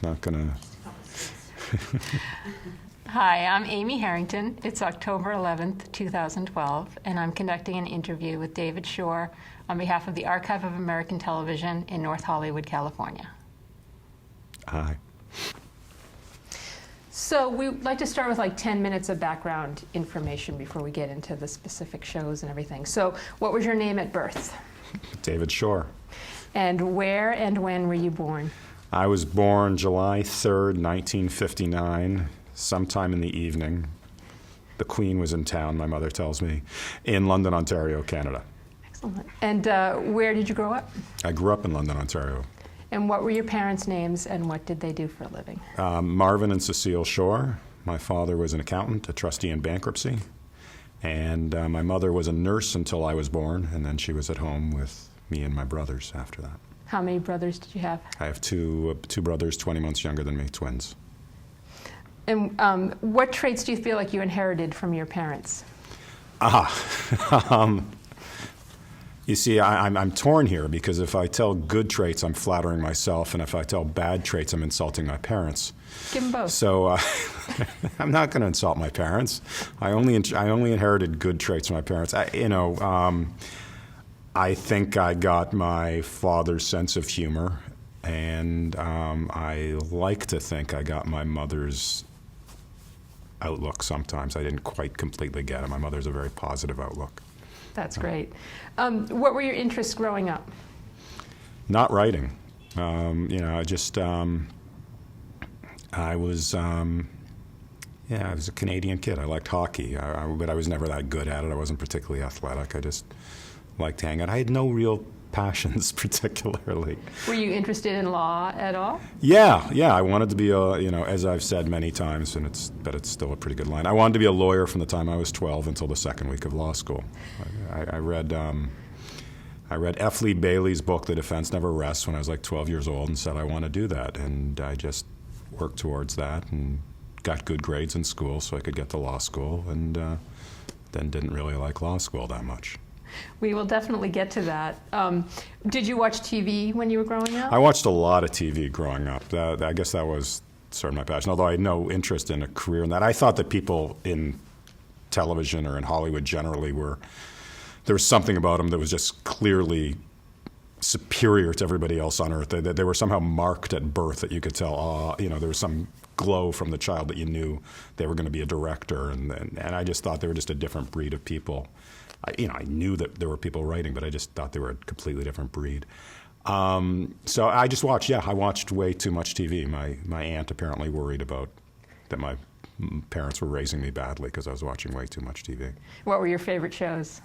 It's not going to... Hi, I'm Amy Harrington. It's October 11th, 2012, and I'm conducting an interview with David Shore on behalf of the Archive of American Television in North Hollywood, California. Hi. So we'd like to start with like 10 minutes of background information before we get into the specific shows and everything. So what was your name at birth? David Shore. And where and when were you born? I was born July 3rd, 1959, sometime in the evening. The Queen was in town, my mother tells me, in London, Ontario, Canada. Excellent. And where did you grow up? I grew up in London, Ontario. And what were your parents' names and what did they do for a living? Marvin and Cecile Shore. My father was an accountant, a trustee in bankruptcy. And my mother was a nurse until I was born, and then she was at home with me and my brothers after that. How many brothers did you have? I have two brothers, 20 months younger than me, twins. And what traits do you feel like you inherited from your parents? You see, I'm torn here because if I tell good traits, I'm flattering myself, and if I tell bad traits, I'm insulting my parents. Give them both. So I'm not going to insult my parents. I only inherited good traits from my parents. I think I got my father's sense of humor, and I like to think I got my mother's outlook sometimes. I didn't quite completely get it. My mother's a very positive outlook. That's great. What were your interests growing up? Not writing. I was a Canadian kid. I liked hockey, but I was never that good at it. I wasn't particularly athletic. I just liked hanging out. I had no real passions particularly. Were you interested in law at all? Yeah. I wanted to be as I've said many times, but it's still a pretty good line. I wanted to be a lawyer from the time I was 12 until the second week of law school. I read F. Lee Bailey's book, The Defense Never Rests, when I was like 12 years old and said I want to do that. And I just worked towards that and got good grades in school so I could get to law school, and then didn't really like law school that much. We will definitely get to that. Did you watch TV when you were growing up? I watched a lot of TV growing up. I guess that was sort of my passion, although I had no interest in a career in that. I thought that people in television or in Hollywood generally there was something about them that was just clearly superior to everybody else on earth. They were somehow marked at birth that you could tell, there was some glow from the child that you knew they were going to be a director. And I just thought they were just a different breed of people. I knew that there were people writing, but I just thought they were a completely different breed. So I just watched. I watched way too much TV. My aunt apparently worried about that my parents were raising me badly because I was watching way too much TV. What were your favorite shows?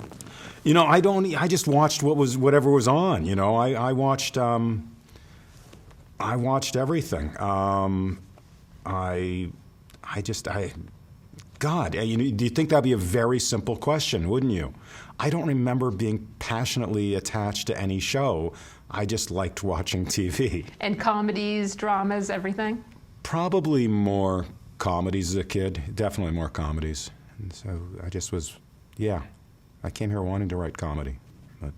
I just watched whatever was on. I watched everything. God, do you think that'd be a very simple question, wouldn't you? I don't remember being passionately attached to any show. I just liked watching TV. And comedies, dramas, everything? Probably more comedies as a kid. Definitely more comedies. And so I just was, I came here wanting to write comedy. But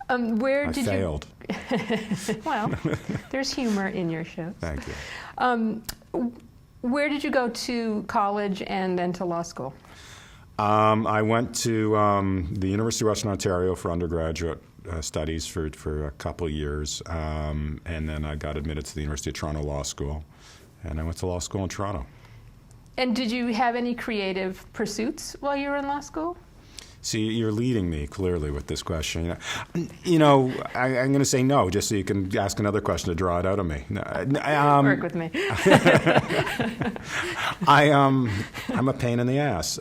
I failed. Well, there's humor in your shows. Thank you. Where did you go to college and then to law school? I went to the University of Western Ontario for undergraduate studies for a couple of years, and then I got admitted to the University of Toronto Law School, and I went to law school in Toronto. And did you have any creative pursuits while you were in law school? See, you're leading me clearly with this question. I'm going to say no, just so you can ask another question to draw it out of me. Work with me. I'm a pain in the ass.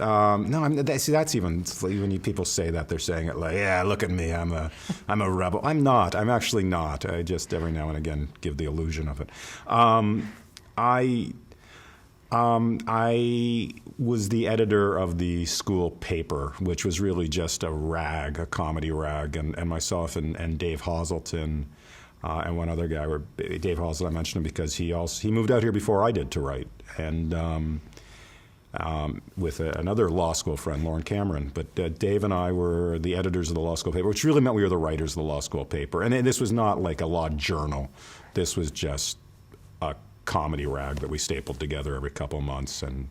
See, that's even when people say that, they're saying it like, yeah, look at me, I'm a rebel. I'm not. I'm actually not. I just every now and again give the illusion of it. I was the editor of the school paper, which was really just a comedy rag, and myself and Dave Hazelton and one other guy. Dave Hazelton, I mentioned him because he moved out here before I did to write, and with another law school friend, Lauren Cameron. But Dave and I were the editors of the law school paper, which really meant we were the writers of the law school paper. And this was not like a law journal. This was just a comedy rag that we stapled together every couple of months, and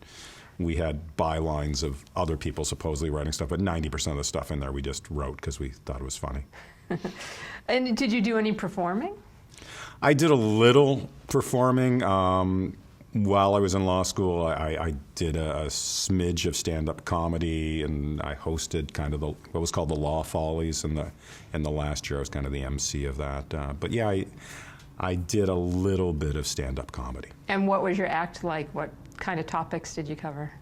we had bylines of other people supposedly writing stuff, but 90% of the stuff in there we just wrote because we thought it was funny. And did you do any performing? I did a little performing. While I was in law school, I did a smidge of stand-up comedy, and I hosted kind of what was called the Law Follies in the last year. I was kind of the MC of that. But yeah, I did a little bit of stand-up comedy. And what was your act like? What kind of topics did you cover?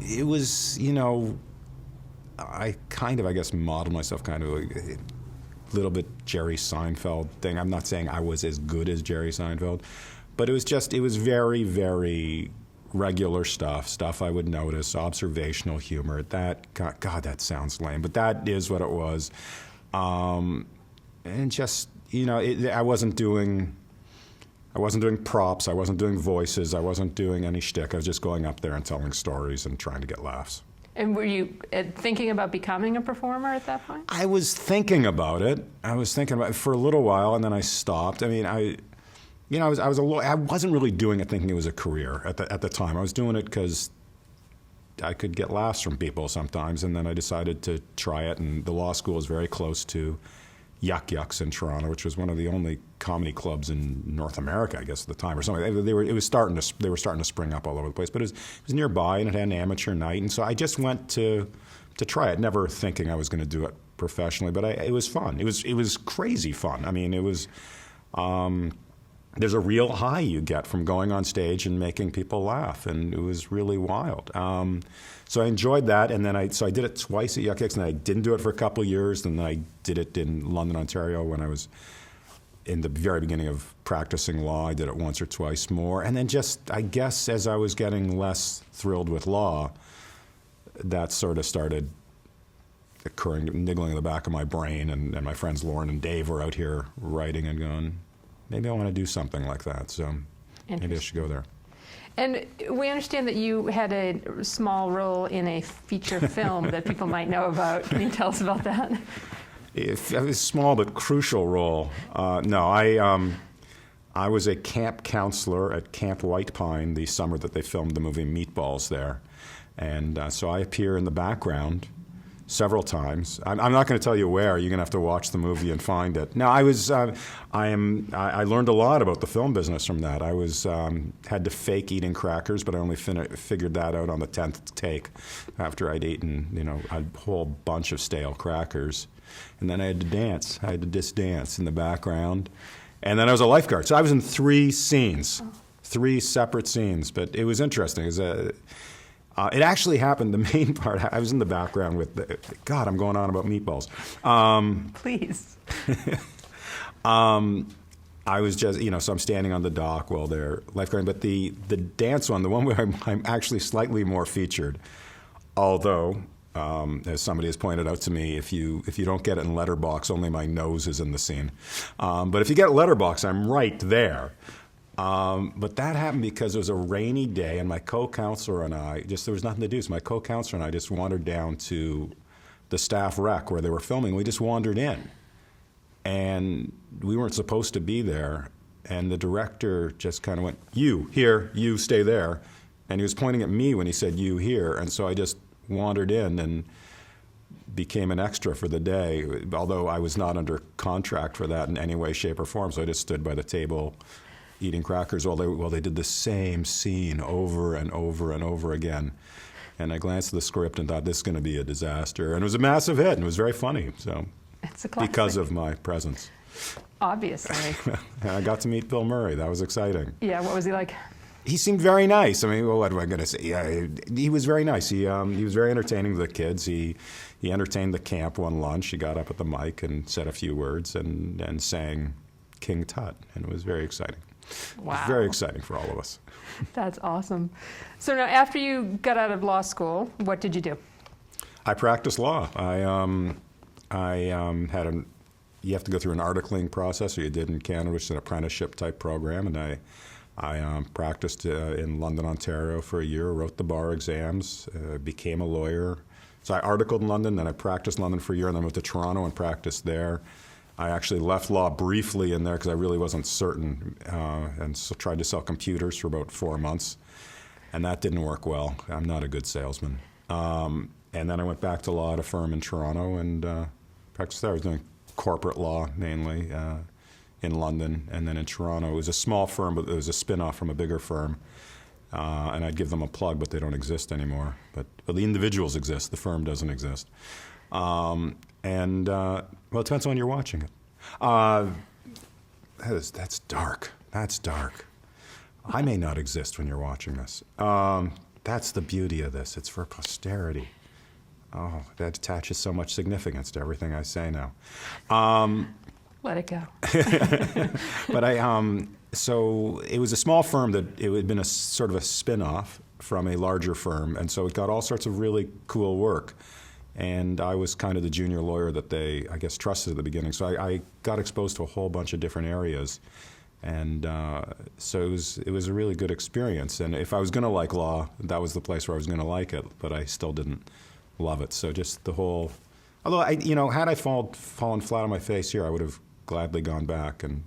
It was, I kind of, I guess, modeled myself kind of a little bit Jerry Seinfeld thing. I'm not saying I was as good as Jerry Seinfeld, but it was very, very regular stuff I would notice, observational humor. God, that sounds lame, but that is what it was. And just, I wasn't doing props, I wasn't doing voices, I wasn't doing any shtick. I was just going up there and telling stories and trying to get laughs. And were you thinking about becoming a performer at that point? I was thinking about it. For a little while, and then I stopped. I mean, I wasn't really doing it thinking it was a career at the time. I was doing it because I could get laughs from people sometimes, and then I decided to try it. And the law school was very close to Yuck Yucks in Toronto, which was one of the only comedy clubs in North America, I guess, at the time or something. They were starting to spring up all over the place, but it was nearby, and it had an amateur night, and so I just went to try it, never thinking I was going to do it professionally. But it was fun. It was crazy fun. I mean, it was. There's a real high you get from going on stage and making people laugh, and it was really wild. So I enjoyed that, and then I did it twice at Yuck Yucks, and I didn't do it for a couple of years, and then I did it in London, Ontario when I was in the very beginning of practicing law. I did it once or twice more, and then just, I guess, as I was getting less thrilled with law, that sort of started occurring, niggling in the back of my brain, and my friends Lauren and Dave were out here writing and going, maybe I want to do something like that, so maybe I should go there. And we understand that you had a small role in a feature film that people might know about. Can you tell us about that? It was a small but crucial role. No, I was a camp counselor at Camp White Pine the summer that they filmed the movie Meatballs there. And so I appear in the background several times. I'm not going to tell you where. You're going to have to watch the movie and find it. No, I learned a lot about the film business from that. I had to fake eating crackers, but I only figured that out on the 10th take after I'd eaten, a whole bunch of stale crackers. And then I had to dance. I had to just dance in the background. And then I was a lifeguard. So I was in 3 scenes, 3 separate scenes. But it was interesting. It actually happened, the main part, I was in the background with, God, I'm going on about meatballs. Please. I was just, so I'm standing on the dock while they're lifeguarding. But the dance one, the one where I'm actually slightly more featured, although, as somebody has pointed out to me, if you don't get it in Letterboxd, only my nose is in the scene. But if you get Letterboxd, I'm right there. But that happened because it was a rainy day, and my co-counselor and I, there was nothing to do, so my co-counselor and I just wandered down to the staff rec where they were filming. We just wandered in, and we weren't supposed to be there, and the director just kind of went, you, here, you, stay there, and he was pointing at me when he said, you, here, and so I just wandered in and became an extra for the day, although I was not under contract for that in any way, shape, or form, so I just stood by the table eating crackers while they did the same scene over and over and over again. And I glanced at the script and thought, this is going to be a disaster. And it was a massive hit, and it was very funny. So, it's a classic. Because of my presence. Obviously. And I got to meet Bill Murray. That was exciting. Yeah, what was he like? He seemed very nice. I mean, well, what am I going to say? Yeah, he was very nice. He was very entertaining to the kids. He entertained the camp one lunch. He got up at the mic and said a few words and sang King Tut, and it was very exciting. Wow. It was very exciting for all of us. That's awesome. So now, after you got out of law school, what did you do? I practiced law. You have to go through an articling process, or you did in Canada, which is an apprenticeship type program, and I practiced in London, Ontario for a year, wrote the bar exams, became a lawyer. So I articled in London, then I practiced in London for a year, and then went to Toronto and practiced there. I actually left law briefly in there because I really wasn't certain, and so tried to sell computers for about 4 months, and that didn't work well. I'm not a good salesman. And then I went back to law at a firm in Toronto and practiced there. I was doing corporate law mainly in London, and then in Toronto. It was a small firm, but it was a spin-off from a bigger firm. And I'd give them a plug, but they don't exist anymore. But the individuals exist. The firm doesn't exist. Well, it depends on when you're watching it. That's dark. That's dark. I may not exist when you're watching this. That's the beauty of this. It's for posterity. Oh, that attaches so much significance to everything I say now. Let it go. But so it was a small firm that it had been a sort of a spin-off from a larger firm, and so it got all sorts of really cool work. And I was kind of the junior lawyer that they, I guess, trusted at the beginning. So I got exposed to a whole bunch of different areas. And so it was a really good experience. And if I was going to like law, that was the place where I was going to like it. But I still didn't love it. So just the whole, although had I fallen flat on my face here, I would have gladly gone back and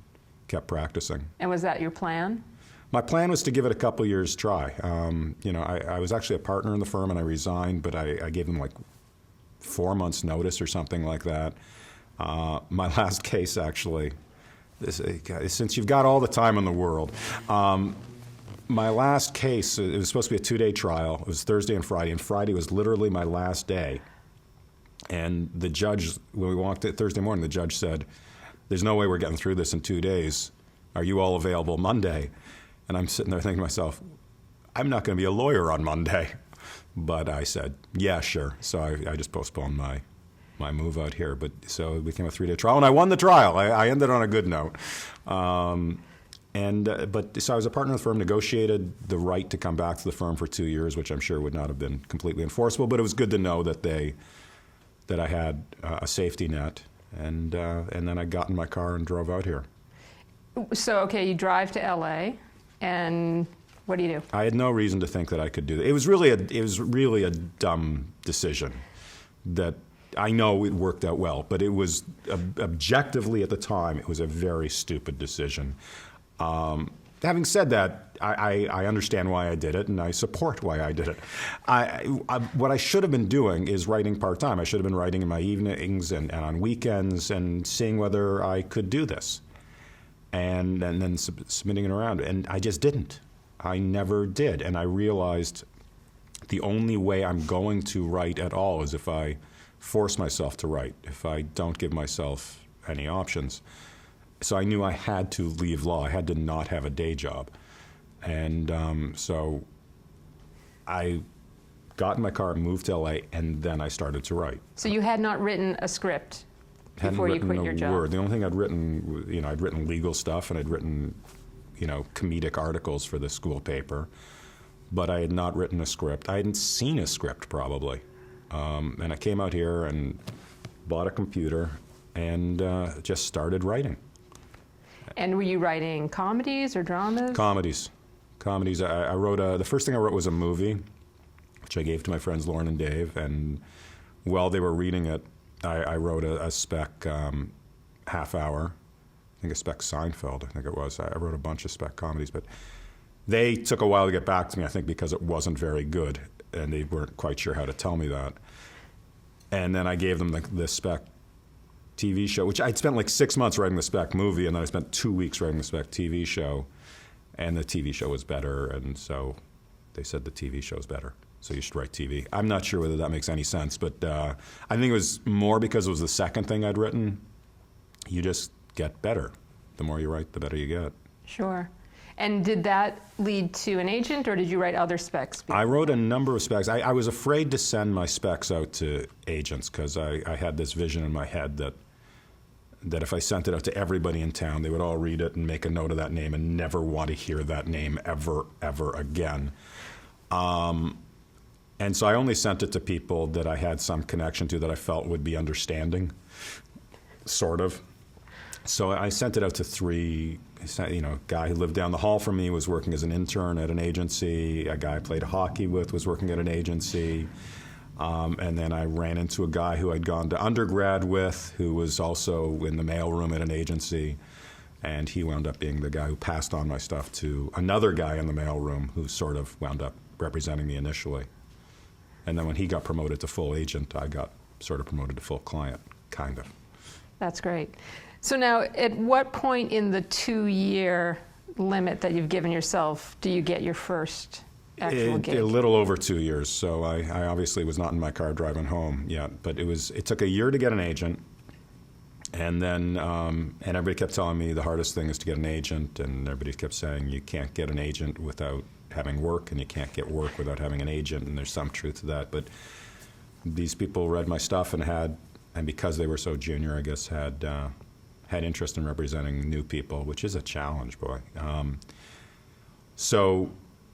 kept practicing. And was that your plan? My plan was to give it a couple years try. I was actually a partner in the firm and I resigned, but I gave them like 4 months notice or something like that. My last case actually, since you've got all the time in the world, my last case, it was supposed to be a 2-day trial. It was Thursday and Friday was literally my last day. And the judge, when we walked in Thursday morning, the judge said, "There's no way we're getting through this in 2 days. Are you all available Monday?" And I'm sitting there thinking to myself, I'm not going to be a lawyer on Monday. But I said, yeah, sure. So I just postponed my move out here. But so it became a 3-day trial, and I won the trial. I ended on a good note. But so I was a partner in the firm, negotiated the right to come back to the firm for 2 years, which I'm sure would not have been completely enforceable. But it was good to know that I had a safety net. And then I got in my car and drove out here. So, okay, you drive to LA, and what do you do? I had no reason to think that I could do that. It was really a dumb decision that I know it worked out well, but it was objectively at the time, it was a very stupid decision. Having said that, I understand why I did it, and I support why I did it. What I should have been doing is writing part-time. I should have been writing in my evenings and on weekends and seeing whether I could do this, and then submitting it around. And I just didn't. I never did. And I realized the only way I'm going to write at all is if I force myself to write, if I don't give myself any options. So I knew I had to leave law. I had to not have a day job. And so I got in my car, moved to LA, and then I started to write. So you had not written a script before you quit your job? Word. The only thing I'd written, I'd written legal stuff, and I'd written, comedic articles for the school paper. But I had not written a script. I hadn't seen a script, probably. And I came out here and bought a computer and just started writing. And were you writing comedies or dramas? Comedies. I wrote the first thing I wrote was a movie, which I gave to my friends Lauren and Dave. And while they were reading it, I wrote a spec half hour. I think a spec Seinfeld, I think it was. I wrote a bunch of spec comedies, but they took a while to get back to me, I think because it wasn't very good, and they weren't quite sure how to tell me that. And then I gave them the spec TV show, which I'd spent like 6 months writing the spec movie, and then I spent 2 weeks writing the spec TV show, and the TV show was better, and so they said the TV show's better, so you should write TV. I'm not sure whether that makes any sense, but I think it was more because it was the second thing I'd written. You just get better. The more you write, the better you get. Sure. And did that lead to an agent, or did you write other specs? I wrote a number of specs. I was afraid to send my specs out to agents because I had this vision in my head that if I sent it out to everybody in town, they would all read it and make a note of that name and never want to hear that name ever again. And so I only sent it to people that I had some connection to that I felt would be understanding, sort of. So I sent it out to 3. A guy who lived down the hall from me was working as an intern at an agency. A guy I played hockey with was working at an agency. And then I ran into a guy who I'd gone to undergrad with, who was also in the mailroom at an agency. And he wound up being the guy who passed on my stuff to another guy in the mailroom who sort of wound up representing me initially. And then when he got promoted to full agent, I got sort of promoted to full client, kind of. That's great. So now, at what point in the 2-year limit that you've given yourself do you get your first actual gig? A little over 2 years. So I obviously was not in my car driving home yet, but it took a year to get an agent. And then, and everybody kept telling me the hardest thing is to get an agent, and everybody kept saying you can't get an agent without having work, and you can't get work without having an agent, and there's some truth to that. But these people read my stuff and because they were so junior, I guess, had interest in representing new people, which is a challenge, boy.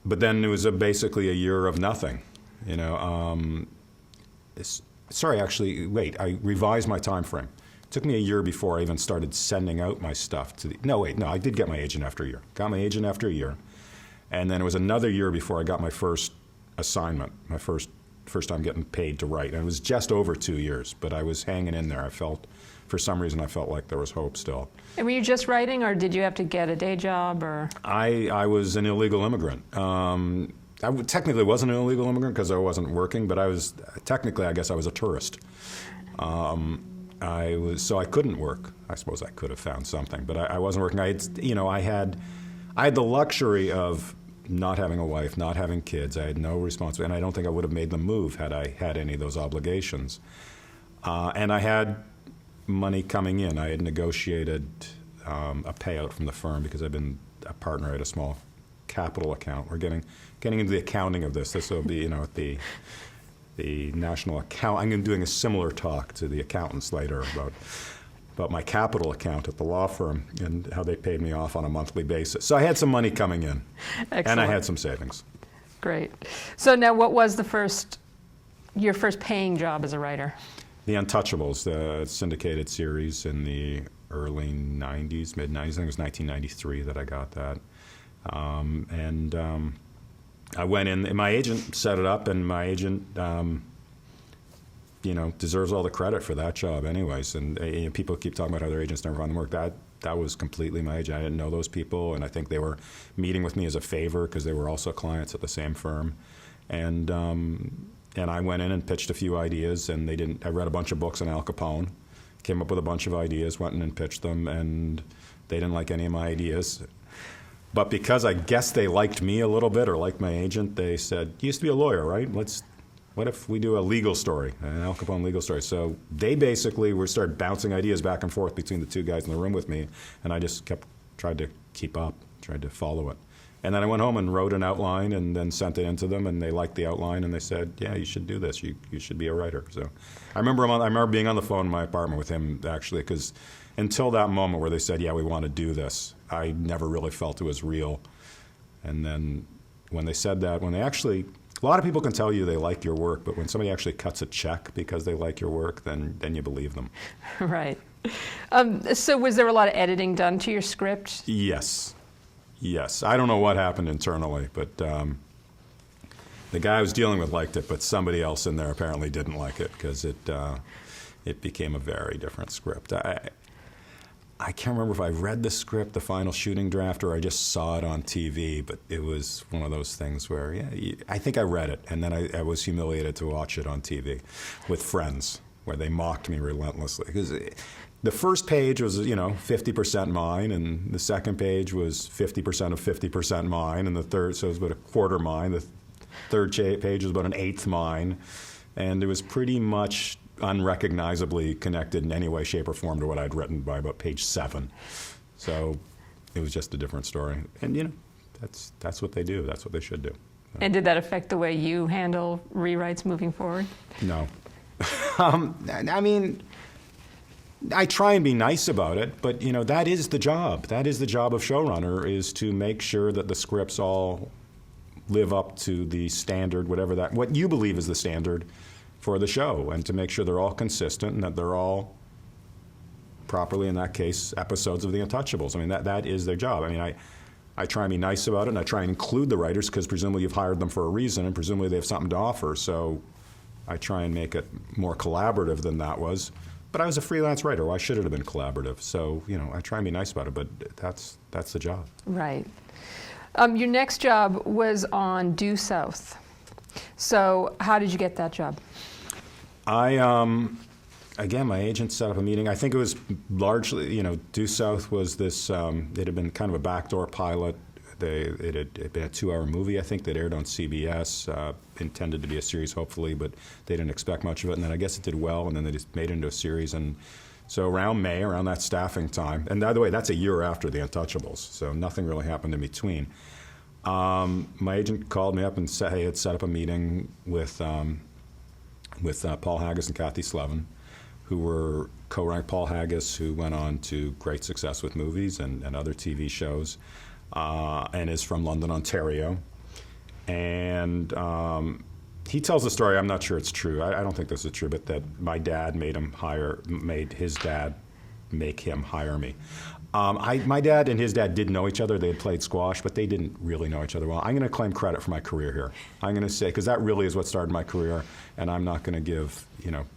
But then it was basically a year of nothing, you know. Sorry, actually, wait, I revised my time frame. It took me a year before I even started sending out my stuff to I did get my agent after a year. Got my agent after a year. And then it was another year before I got my first assignment, my first time getting paid to write. And it was just over 2 years, but I was hanging in there. For some reason, I felt like there was hope still. And were you just writing, or did you have to get a day job, or? I was an illegal immigrant. I technically wasn't an illegal immigrant because I wasn't working, but I guess I was a tourist. So I couldn't work. I suppose I could have found something, but I wasn't working. I had the luxury of not having a wife, not having kids. I had no responsibility, and I don't think I would have made the move had I had any of those obligations. And I had money coming in. I had negotiated a payout from the firm because I've been a partner at a small capital account. We're getting into the accounting of this. This will be, at the national account. I'm doing a similar talk to the accountants later about my capital account at the law firm and how they paid me off on a monthly basis. So I had some money coming in. Excellent. And I had some savings. Great. So now, what was your first paying job as a writer? The Untouchables, the syndicated series in the early 90s, mid-90s. I think it was 1993 that I got that. I went in, and my agent set it up, and my agent, deserves all the credit for that job anyways. And people keep talking about how their agents never found them work. That was completely my agent. I didn't know those people, and I think they were meeting with me as a favor because they were also clients at the same firm. And I went in and pitched a few ideas, and I read a bunch of books on Al Capone, came up with a bunch of ideas, went in and pitched them, and they didn't like any of my ideas. But because I guess they liked me a little bit, or liked my agent, they said, "You used to be a lawyer, right? What if we do a legal story, an Al Capone legal story?" So they basically started bouncing ideas back and forth between the two guys in the room with me, and I just tried to keep up, tried to follow it. And then I went home and wrote an outline and then sent it into them, and they liked the outline, and they said, "Yeah, you should do this. You should be a writer." So I remember being on the phone in my apartment with him, actually, because until that moment where they said, "Yeah, we want to do this," I never really felt it was real. And then when they said that, a lot of people can tell you they like your work, but when somebody actually cuts a check because they like your work, then you believe them. Right. So was there a lot of editing done to your script? Yes. I don't know what happened internally, but the guy I was dealing with liked it, but somebody else in there apparently didn't like it because it became a very different script. I can't remember if I read the script, the final shooting draft, or I just saw it on TV, but it was one of those things where, I think I read it, and then I was humiliated to watch it on TV with friends, where they mocked me relentlessly. Because the first page was, 50% mine, and the second page was 50% of 50% mine, and the third, so it was about a quarter mine. The third page was about an eighth mine, and it was pretty much unrecognizably connected in any way, shape, or form to what I'd written by about page 7. So it was just a different story. And, that's what they do. That's what they should do. And did that affect the way you handle rewrites moving forward? No. I mean, I try and be nice about it, but, that is the job. That is the job of showrunner, is to make sure that the scripts all live up to the standard, what you believe is the standard for the show, and to make sure they're all consistent and that they're all properly, in that case, episodes of The Untouchables. I mean, that is their job. I mean, I try and be nice about it, and I try and include the writers because presumably you've hired them for a reason, and presumably they have something to offer. So I try and make it more collaborative than that was. But I was a freelance writer. Why should it have been collaborative? So, I try and be nice about it, but that's the job. Right. Your next job was on Due South. So how did you get that job? Again, my agent set up a meeting. I think it was largely, Due South was this, it had been kind of a backdoor pilot. It had been a 2-hour movie, I think, that aired on CBS, intended to be a series, hopefully, but they didn't expect much of it. And then I guess it did well, and then they just made it into a series. And so around May, around that staffing time, and by the way, that's a year after The Untouchables, so nothing really happened in between. My agent called me up and said, hey, had set up a meeting with Paul Haggis and Kathy Slevin, who were co-writing. Paul Haggis, who went on to great success with movies and other TV shows, and is from London, Ontario. And he tells the story, I'm not sure it's true, I don't think this is true, but that my dad made his dad make him hire me. My dad and his dad did know each other. They had played squash, but they didn't really know each other well. I'm going to claim credit for my career here. I'm going to say, because that really is what started my career, and I'm not going to give,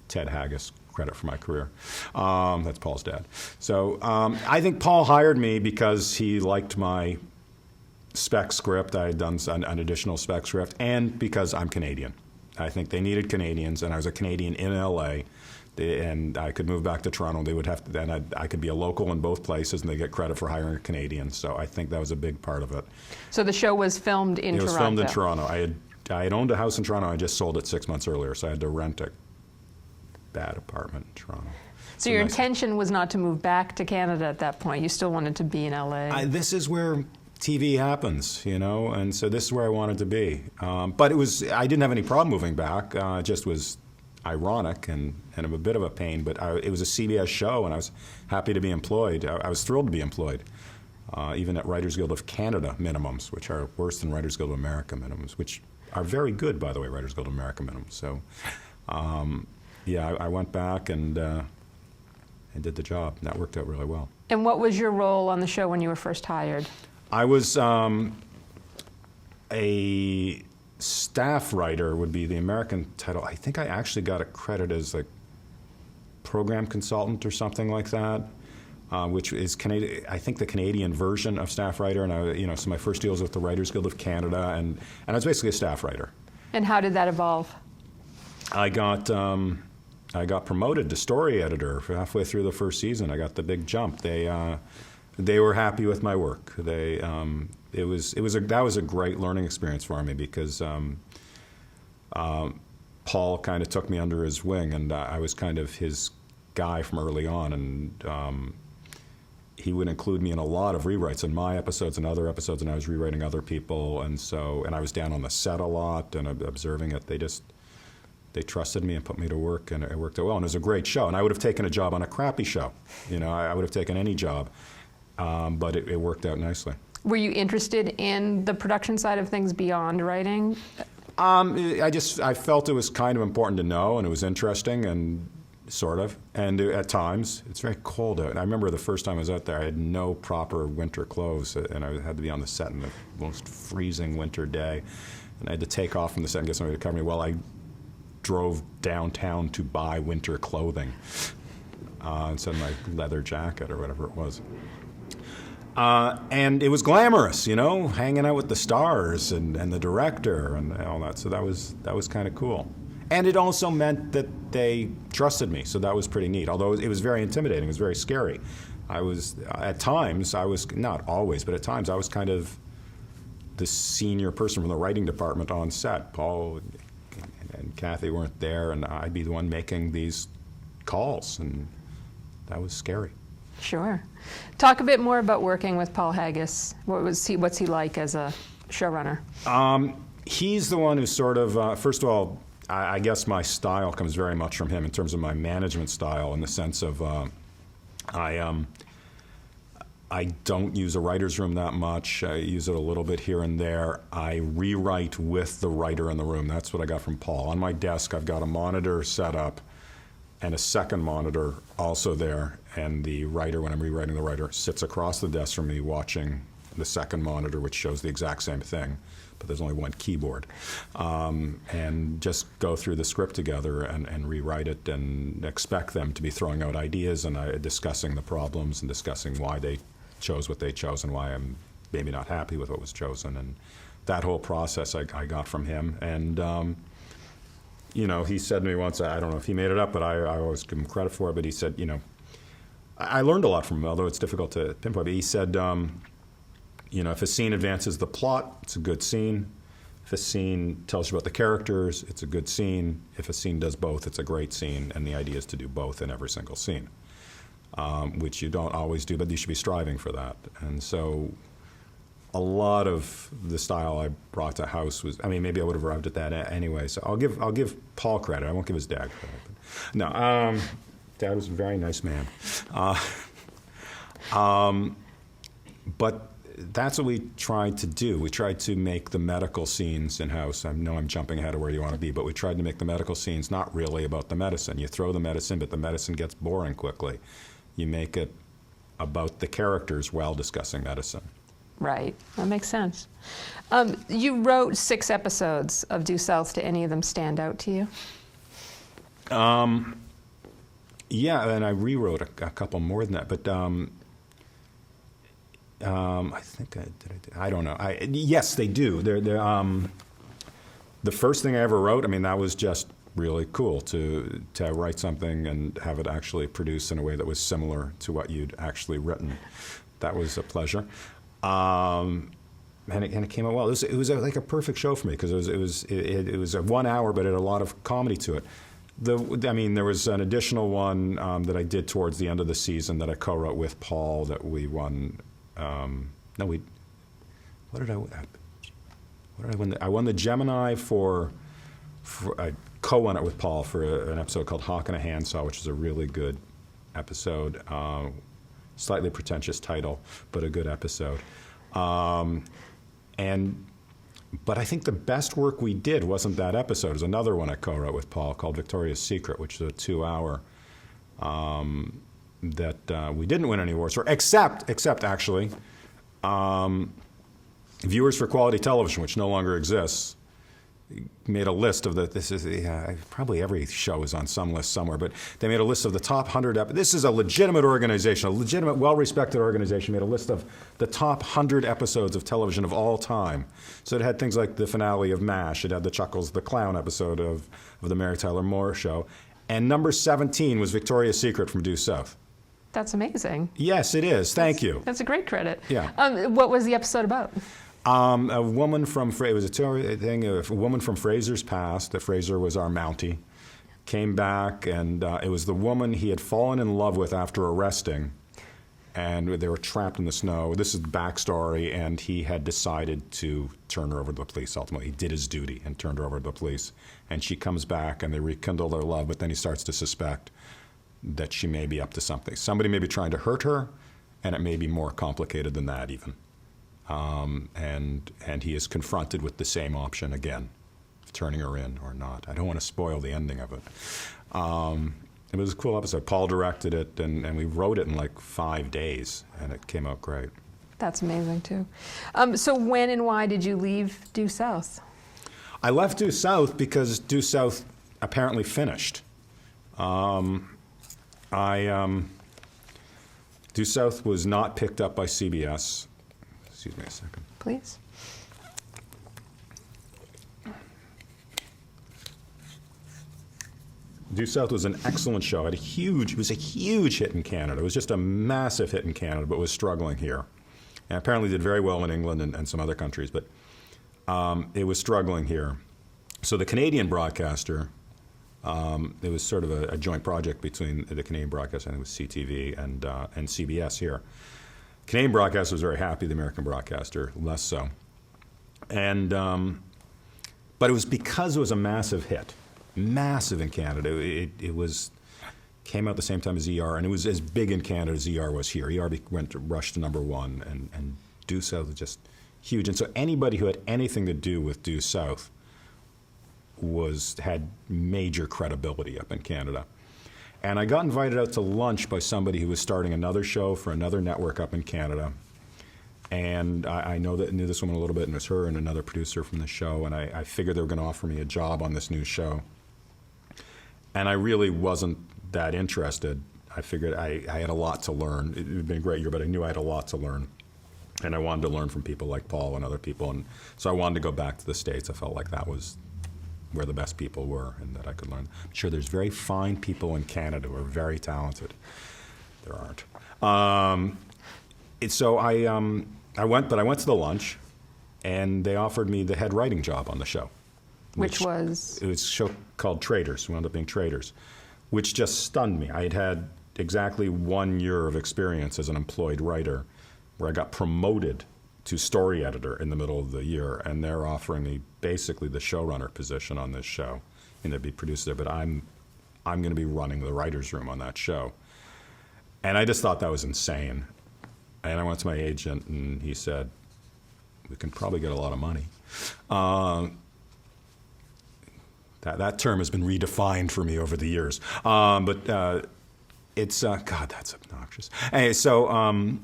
Ted Haggis credit for my career. That's Paul's dad. So I think Paul hired me because he liked my spec script. I had done an additional spec script, and because I'm Canadian. I think they needed Canadians, and I was a Canadian in L.A., and I could move back to Toronto. They would have to, then I could be a local in both places, and they get credit for hiring a Canadian. So I think that was a big part of it. So the show was filmed in Toronto? It was filmed in Toronto. I had owned a house in Toronto. I just sold it 6 months earlier, so I had to rent a bad apartment in Toronto. So your intention was not to move back to Canada at that point. You still wanted to be in LA. This is where TV happens, and so this is where I wanted to be. But I didn't have any problem moving back. It just was ironic and a bit of a pain, but it was a CBS show, and I was happy to be employed. I was thrilled to be employed, even at Writers Guild of Canada minimums, which are worse than Writers Guild of America minimums, which are very good, by the way, Writers Guild of America minimums. So, I went back and did the job, and that worked out really well. And what was your role on the show when you were first hired? I was a staff writer, would be the American title. I think I actually got a credit as a program consultant or something like that, which is I think the Canadian version of staff writer. And so my first deal was with the Writers Guild of Canada, and I was basically a staff writer. And how did that evolve? I got promoted to story editor halfway through the first season. I got the big jump. They were happy with my work. That was a great learning experience for me because Paul kind of took me under his wing, and I was kind of his guy from early on, and he would include me in a lot of rewrites in my episodes and other episodes, and I was rewriting other people, and I was down on the set a lot and observing it. They trusted me and put me to work, and it worked out well. And it was a great show, and I would have taken a job on a crappy show. I would have taken any job. But it worked out nicely. Were you interested in the production side of things beyond writing? I felt it was kind of important to know, and it was interesting, and sort of. And at times, it's very cold out. And I remember the first time I was out there, I had no proper winter clothes, and I had to be on the set on the most freezing winter day. And I had to take off from the set and get somebody to cover me while I drove downtown to buy winter clothing instead of my leather jacket or whatever it was. And it was glamorous, hanging out with the stars and the director and all that. So that was kind of cool. And it also meant that they trusted me, so that was pretty neat. Although it was very intimidating, it was very scary. At times, not always, but at times I was kind of the senior person from the writing department on set. Paul and Kathy weren't there, and I'd be the one making these calls, and that was scary. Sure. Talk a bit more about working with Paul Haggis. What's he like as a showrunner? He's the one who sort of, first of all, I guess my style comes very much from him in terms of my management style, in the sense of I don't use a writer's room that much. I use it a little bit here and there. I rewrite with the writer in the room. That's what I got from Paul. On my desk, I've got a monitor set up and a second monitor also there, and the writer, when I'm rewriting the writer, sits across the desk from me watching the second monitor, which shows the exact same thing, but there's only one keyboard, and just go through the script together and rewrite it, and expect them to be throwing out ideas and discussing the problems and discussing why they chose what they chose and why I'm maybe not happy with what was chosen. And that whole process I got from him. And he said to me once, I don't know if he made it up, but I always give him credit for it, but he said, I learned a lot from him, although it's difficult to pinpoint. But he said, if a scene advances the plot, it's a good scene. If a scene tells you about the characters, it's a good scene. If a scene does both, it's a great scene. And the idea is to do both in every single scene, which you don't always do, but you should be striving for that. And so a lot of the style I brought to House was, maybe I would have arrived at that anyway. So I'll give Paul credit. I won't give his dad credit. No, Dad was a very nice man. But that's what we tried to do. We tried to make the medical scenes in House. I know I'm jumping ahead of where you want to be, but we tried to make the medical scenes not really about the medicine. You throw the medicine, but the medicine gets boring quickly. You make it about the characters while discussing medicine. Right. That makes sense. You wrote 6 episodes of Due South. Do any of them stand out to you? Yeah, and I rewrote a couple more than that. But I think I don't know. Yes, they do. They're the first thing I ever wrote, that was just really cool to write something and have it actually produced in a way that was similar to what you'd actually written. That was a pleasure. And it came out well. It was like a perfect show for me because it was a 1 hour, but it had a lot of comedy to it. There was an additional one that I did towards the end of the season that I co-wrote with Paul that we won. What did I win? I won the Gemini for I co-won it with Paul for an episode called Hawk and a Handsaw, which is a really good episode. Slightly pretentious title, but a good episode. But I think the best work we did wasn't that episode. It was another one I co-wrote with Paul called Victoria's Secret, which is a 2-hour that we didn't win any awards for, except actually, Viewers for Quality Television, which no longer exists, made a list of probably every show is on some list somewhere, but they made a list of the top 100. This is a legitimate organization, a legitimate, well-respected organization, made a list of the top 100 episodes of television of all time. So it had things like the finale of MASH, it had the Chuckles the Clown episode of the Mary Tyler Moore Show, and number 17 was Victoria's Secret from Due South. That's amazing. Yes, it is. Thank you. That's a great credit. Yeah. What was the episode about? A woman from it was a thing. A woman from Fraser's past. That Fraser was our Mountie, came back, and it was the woman he had fallen in love with after arresting, and they were trapped in the snow. This is the backstory, and he had decided to turn her over to the police. Ultimately, he did his duty and turned her over to the police. And she comes back, and they rekindle their love. But then he starts to suspect that she may be up to something. Somebody may be trying to hurt her, and it may be more complicated than that even. And he is confronted with the same option again, turning her in or not. I don't want to spoil the ending of it. It was a cool episode. Paul directed it, and we wrote it in like 5 days, and it came out great. That's amazing, too. So when and why did you leave Due South? I left Due South because Due South apparently finished. Due South was not picked up by CBS. Excuse me a second. Please. Due South was an excellent show. It was a huge hit in Canada. It was just a massive hit in Canada, but was struggling here. And apparently did very well in England and some other countries, but it was struggling here. So the Canadian broadcaster, it was sort of a joint project between the Canadian broadcaster, I think it was CTV, and CBS here. Canadian broadcaster was very happy, the American broadcaster less so. And but it was because it was a massive hit, massive in Canada. It came out the same time as ER, and it was as big in Canada as ER was here. ER rushed to number 1, and Due South was just huge. And so anybody who had anything to do with Due South had major credibility up in Canada. And I got invited out to lunch by somebody who was starting another show for another network up in Canada. And I knew this woman a little bit, and it was her and another producer from the show, and I figured they were going to offer me a job on this new show. And I really wasn't that interested. I figured I had a lot to learn. It had been a great year, but I knew I had a lot to learn. And I wanted to learn from people like Paul and other people. And so I wanted to go back to the States. I felt like that was where the best people were and that I could learn. I'm sure there's very fine people in Canada who are very talented. There aren't. So I went to the lunch, and they offered me the head writing job on the show. Which was? It was a show called Traders. It wound up being Traders, which just stunned me. I had had exactly 1 year of experience as an employed writer, where I got promoted to story editor in the middle of the year, and they're offering me basically the showrunner position on this show, and they'd be produced there, but I'm going to be running the writer's room on that show. And I just thought that was insane. And I went to my agent, and he said, we can probably get a lot of money. That term has been redefined for me over the years. But it's, God, that's obnoxious. Anyway, so,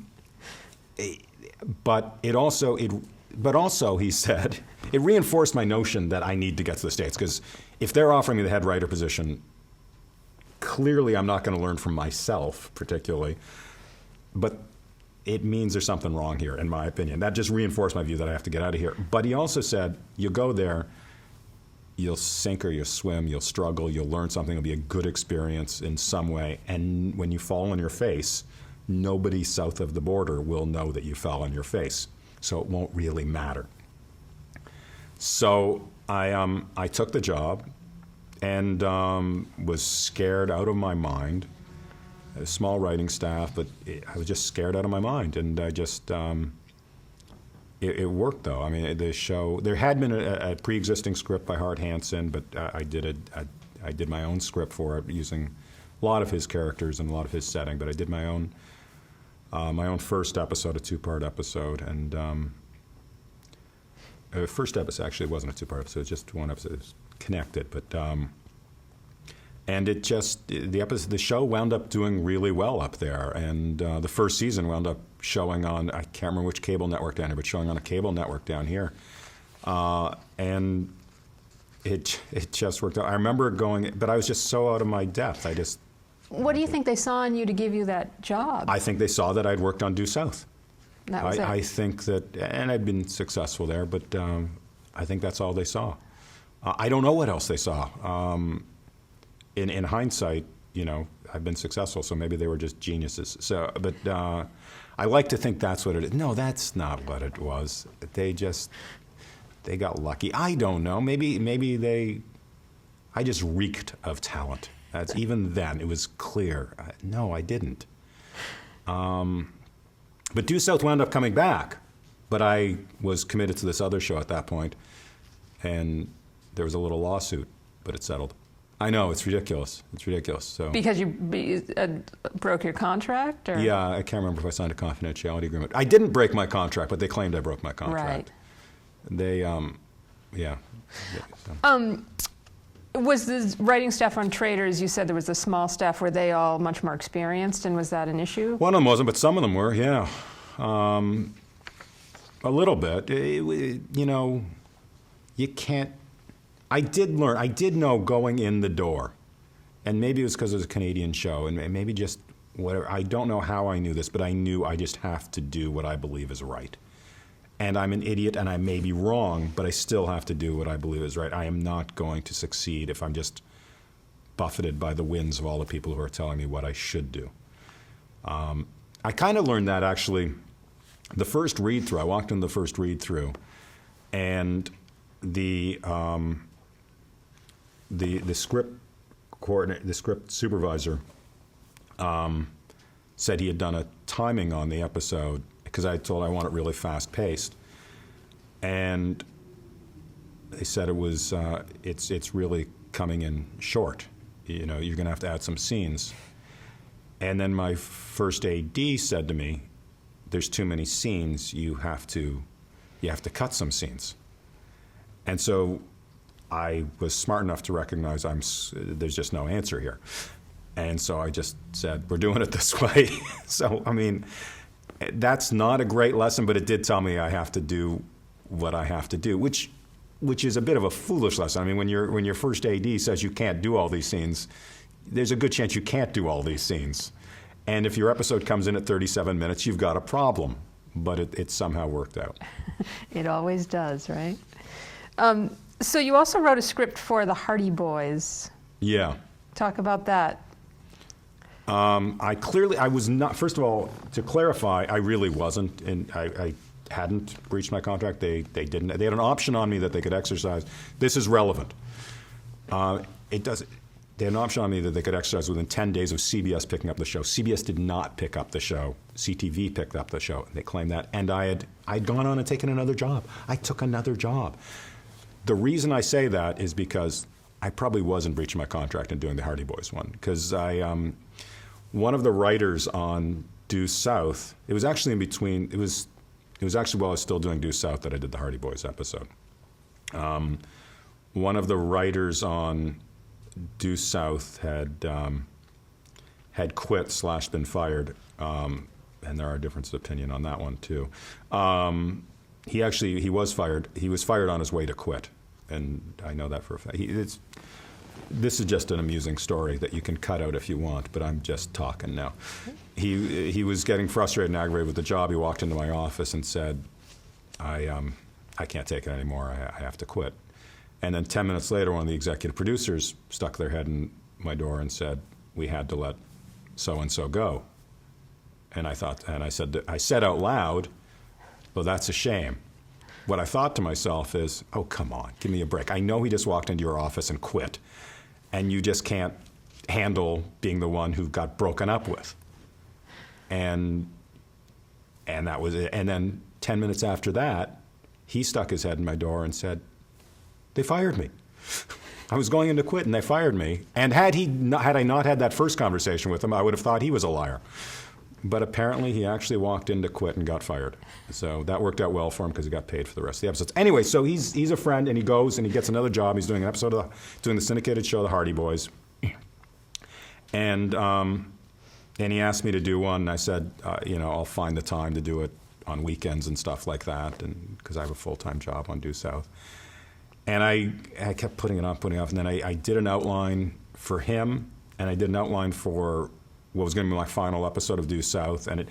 but also, he said, it reinforced my notion that I need to get to the States, because if they're offering me the head writer position, clearly I'm not going to learn from myself particularly, but it means there's something wrong here, in my opinion. That just reinforced my view that I have to get out of here. But he also said, you go there, you'll sink or you'll swim, you'll struggle, you'll learn something, it'll be a good experience in some way, and when you fall on your face, nobody south of the border will know that you fell on your face, so it won't really matter. So I took the job and was scared out of my mind. A small writing staff, but I was just scared out of my mind, and I just it worked though. I mean, the show, there had been a pre-existing script by Hart Hansen, but I did my own script for it using a lot of his characters and a lot of his setting, but I did my own first episode, a two-part episode, and first episode actually wasn't a two-part episode, it was just one episode. It was connected, but and it just, the show wound up doing really well up there, and the first season wound up showing on, I can't remember which cable network down here, but showing on a cable network down here, and it just worked out. I remember going, but I was just so out of my depth. What do you think they saw in you to give you that job? I think they saw that I'd worked on Due South. That was it. I think that, and I'd been successful there, but I think that's all they saw. I don't know what else they saw. In hindsight, I've been successful, so maybe they were just geniuses. So, but I like to think that's what it is. No, that's not what it was. They got lucky. I don't know. Maybe I just reeked of talent. That's even then. It was clear. No, I didn't. But Due South wound up coming back. But I was committed to this other show at that point, and there was a little lawsuit, but it settled. I know, it's ridiculous. It's ridiculous. So because you broke your contract? Or? Yeah, I can't remember if I signed a confidentiality agreement. I didn't break my contract, but they claimed I broke my contract. Right. They, yeah. Was the writing staff on Traders, you said there was a small staff, were they all much more experienced, and was that an issue? One of them wasn't, but some of them were, yeah. A little bit. You can't, I did know going in the door, and maybe it was because it was a Canadian show, and maybe just whatever, I don't know how I knew this, but I knew I just have to do what I believe is right. And I'm an idiot, and I may be wrong, but I still have to do what I believe is right. I am not going to succeed if I'm just buffeted by the winds of all the people who are telling me what I should do. I kind of learned that, actually, the first read-through. I walked into the first read-through, and the script coordinator, the script supervisor, said he had done a timing on the episode, because I told I want it really fast-paced, and they said it was it's really coming in short. You're going to have to add some scenes. And then my first AD said to me, "There's too many scenes. You have to cut some scenes." And so I was smart enough to recognize there's just no answer here, and so I just said, "We're doing it this way." So I mean. That's not a great lesson, but it did tell me I have to do what I have to do, which is a bit of a foolish lesson. I mean, when your first AD says you can't do all these scenes, there's a good chance you can't do all these scenes. And if your episode comes in at 37 minutes, you've got a problem. But it somehow worked out. It always does, right? So you also wrote a script for the Hardy Boys. Yeah. Talk about that. I was not, first of all, to clarify, I really wasn't, and I hadn't breached my contract. They didn't. They had an option on me that they could exercise. This is relevant. They had an option on me that they could exercise within 10 days of CBS picking up the show. CBS did not pick up the show. CTV picked up the show. They claimed that. And I'd gone on and taken another job. I took another job. The reason I say that is because I probably wasn't breaching my contract in doing the Hardy Boys one. Because one of the writers on Due South, it was actually in between, it was actually while I was still doing Due South that I did the Hardy Boys episode. One of the writers on Due South had quit / been fired, and there are differences of opinion on that one too. He was fired. He was fired on his way to quit, and I know that for a fact. This is just an amusing story that you can cut out if you want, but I'm just talking now. He was getting frustrated and aggravated with the job. He walked into my office and said, I can't take it anymore. I have to quit. And then 10 minutes later, one of the executive producers stuck their head in my door and said, we had to let so-and-so go. And I said out loud, well, that's a shame. What I thought to myself is, oh, come on, give me a break. I know he just walked into your office and quit, and you just can't handle being the one who got broken up with. And that was it. And then 10 minutes after that, he stuck his head in my door and said, they fired me. I was going in to quit, and they fired me. And had I not had that first conversation with him, I would have thought he was a liar. But apparently, he actually walked in to quit and got fired. So that worked out well for him because he got paid for the rest of the episodes. Anyway, so he's a friend, and he goes and he gets another job. He's doing an episode doing the syndicated show, The Hardy Boys. And he asked me to do one, and I said, I'll find the time to do it on weekends and stuff like that, and because I have a full-time job on Due South. And I kept putting it off, and then I did an outline for him, and I did an outline for what was going to be my final episode of Due South, and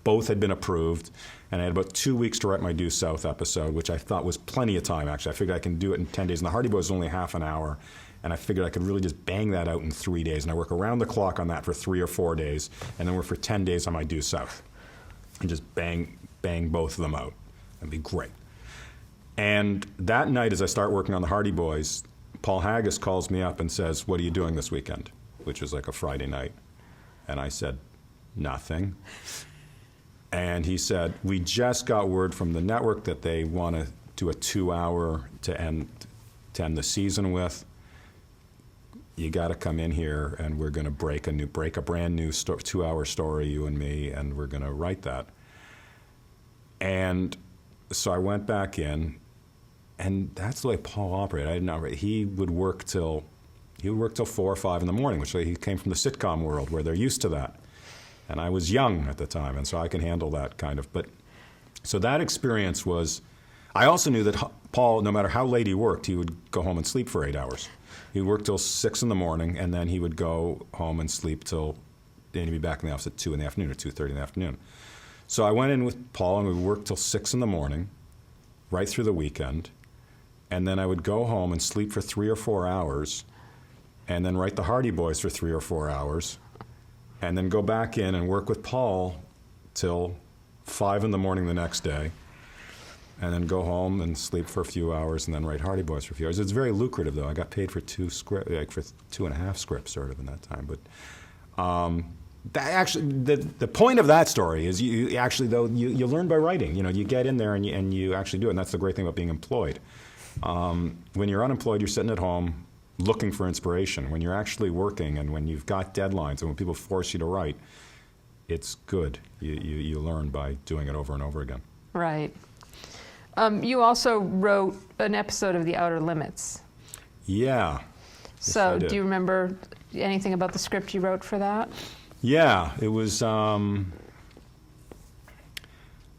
both had been approved, and I had about 2 weeks to write my Due South episode, which I thought was plenty of time, actually. I figured I can do it in 10 days, and the Hardy Boys was only half an hour, and I figured I could really just bang that out in 3 days, and I work around the clock on that for 3 or 4 days, and then work for 10 days on my Due South, and just bang both of them out. That'd be great. And that night, as I start working on the Hardy Boys, Paul Haggis calls me up and says, what are you doing this weekend? Which was like a Friday night. And I said, nothing. And he said, we just got word from the network that they want to do a 2-hour to end the season with. You got to come in here, and we're going to break a brand new 2-hour story, you and me, and we're going to write that. And so I went back in, and that's the way Paul operated. He would work till 4 or 5 in the morning, which he came from the sitcom world where they're used to that. And I was young at the time, and so I can handle that kind of. But so that experience was, I also knew that Paul, no matter how late he worked, he would go home and sleep for 8 hours. He'd work till 6 in the morning, and then he would go home and sleep till, then he'd be back in the office at 2 in the afternoon or 2:30 in the afternoon. So I went in with Paul, and we would work till 6 in the morning, right through the weekend, and then I would go home and sleep for 3 or 4 hours, and then write the Hardy Boys for 3 or 4 hours, and then go back in and work with Paul till 5 in the morning the next day, and then go home and sleep for a few hours, and then write Hardy Boys for a few hours. It's very lucrative, though. I got paid for 2 and a half scripts, sort of, in that time. But the point of that story is you actually, though, you learn by writing. You get in there and you actually do it, and that's the great thing about being employed. When you're unemployed, you're sitting at home looking for inspiration. When you're actually working, and when you've got deadlines, and when people force you to write, it's good. You learn by doing it over and over again. Right. You also wrote an episode of The Outer Limits. Yeah. So do you remember anything about the script you wrote for that? Yeah, it was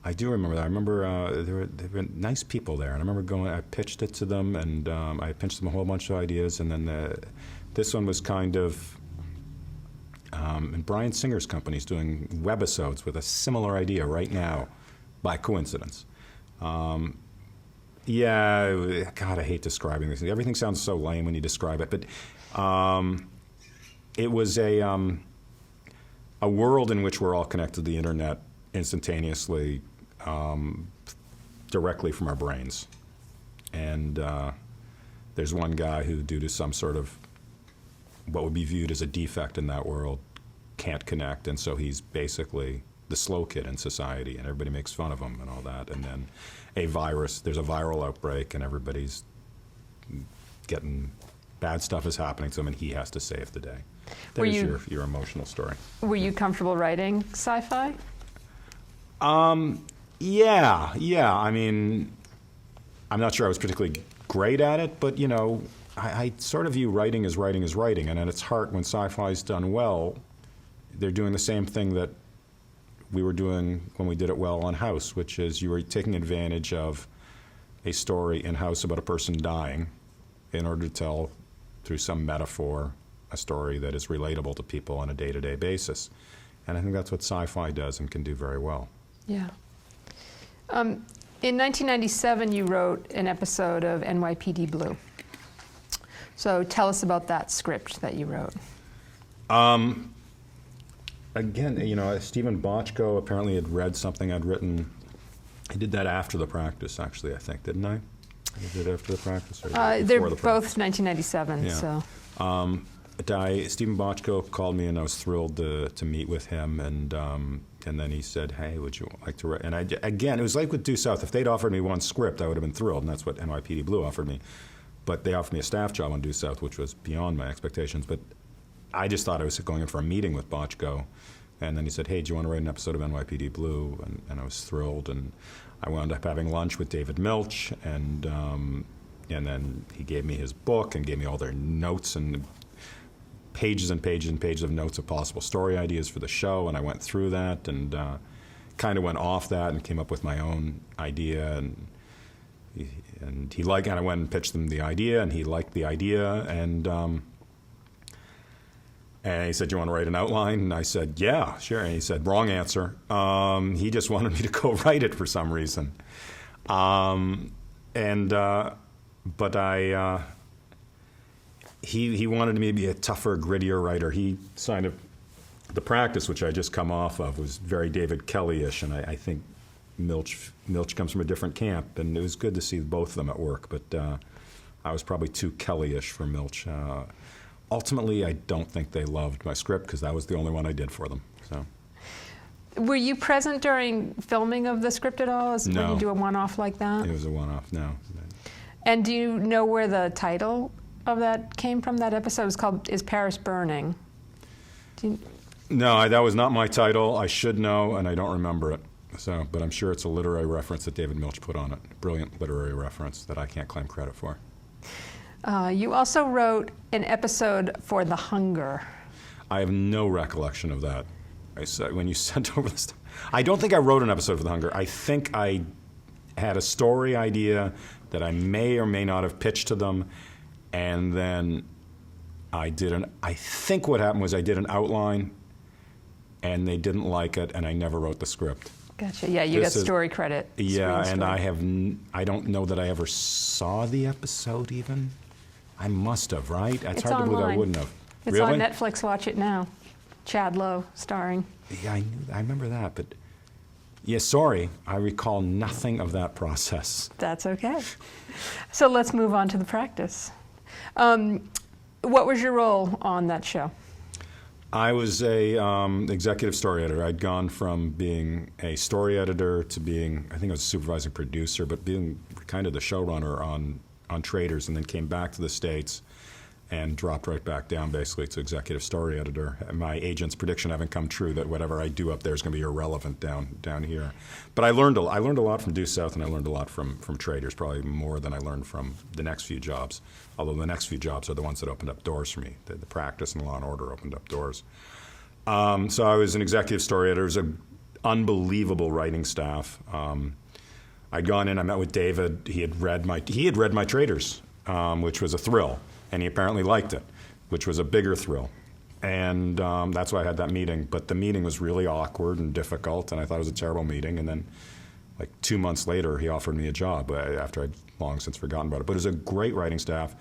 I do remember that. I remember there were nice people there, and I remember going. I pitched it to them, and I pitched them a whole bunch of ideas, and then this one was kind of. And Bryan Singer's company is doing webisodes with a similar idea right now, by coincidence. Yeah, God, I hate describing this. Everything sounds so lame when you describe it, but it was a world in which we're all connected to the internet instantaneously, directly from our brains. And there's one guy who, due to some sort of what would be viewed as a defect in that world, can't connect, and so he's basically the slow kid in society, and everybody makes fun of him and all that. And then there's a viral outbreak, and everybody's getting, bad stuff is happening to him, and he has to save the day. There's your emotional story. Were you comfortable writing sci-fi? Yeah. I mean, I'm not sure I was particularly great at it, but I sort of view writing as writing, and at its heart, when sci-fi is done well, they're doing the same thing that we were doing when we did it well on House, which is you were taking advantage of a story in House about a person dying in order to tell, through some metaphor, a story that is relatable to people on a day-to-day basis. And I think that's what sci-fi does and can do very well. Yeah. In 1997, you wrote an episode of NYPD Blue. So tell us about that script that you wrote. Again, Stephen Bochco apparently had read something I'd written. I did that after the practice, actually, I think, didn't I? I did it after the practice? Or They're before the both 1997, yeah. So. Stephen Bochco called me, and I was thrilled to meet with him, and then he said, "Hey, would you like to write?" And again, it was like with Due South. If they'd offered me one script, I would have been thrilled, and that's what NYPD Blue offered me. But they offered me a staff job on Due South, which was beyond my expectations. But I just thought I was going in for a meeting with Bochco. And then he said, "Hey, do you want to write an episode of NYPD Blue?" And I was thrilled. And I wound up having lunch with David Milch. And then he gave me his book and gave me all their notes and pages and pages and pages of notes of possible story ideas for the show. And I went through that and kind of went off that and came up with my own idea. And he liked it. And I went and pitched him the idea, and he liked the idea. And he said, "Do you want to write an outline?" And I said, "Yeah, sure." And he said, "Wrong answer." He just wanted me to go write it for some reason. He wanted me to be a tougher, grittier writer. He signed up The Practice, which I just come off of, was very David Kelly-ish, and I think Milch comes from a different camp, and it was good to see both of them at work, but I was probably too Kelly-ish for Milch. Ultimately, I don't think they loved my script because that was the only one I did for them. So, were you present during filming of the script at all? No. When you do a one-off like that? It was a one-off, no. And do you know where the title of that came from, that episode? It was called Is Paris Burning? No, that was not my title. I should know, and I don't remember it. So, but I'm sure it's a literary reference that David Milch put on it. Brilliant literary reference that I can't claim credit for. You also wrote an episode for The Hunger. I have no recollection of that. I said when you sent over this, I don't think I wrote an episode for The Hunger. I think I had a story idea that I may or may not have pitched to them, and then I think what happened was I did an outline, and they didn't like it, and I never wrote the script. Gotcha. Yeah, you got story credit. Yeah, and I don't know that I ever saw the episode even. I must have, right? It's hard online. to believe I wouldn't have. It's Really? on Netflix. Watch it now. Chad Lowe starring. Yeah, I remember that, but yeah, sorry, I recall nothing of that process. That's okay. So let's move on to The Practice. What was your role on that show? I was a executive story editor. I'd gone from being a story editor to being, I think I was a supervising producer, but being kind of the showrunner on Traitors, and then came back to the States and dropped right back down basically to executive story editor. My agent's prediction having come true that whatever I do up there is going to be irrelevant down here. But I learned a lot from Due South, and I learned a lot from Traitors, probably more than I learned from the next few jobs. Although the next few jobs are the ones that opened up doors for me. The Practice and Law and Order opened up doors. So I was an executive story editor. It was unbelievable writing staff. I'd gone in, I met with David. He had read my Traitors, which was a thrill, and he apparently liked it, which was a bigger thrill. And that's why I had that meeting. But the meeting was really awkward and difficult, and I thought it was a terrible meeting. And then, like 2 months later, he offered me a job after I'd long since forgotten about it. But it was a great writing staff.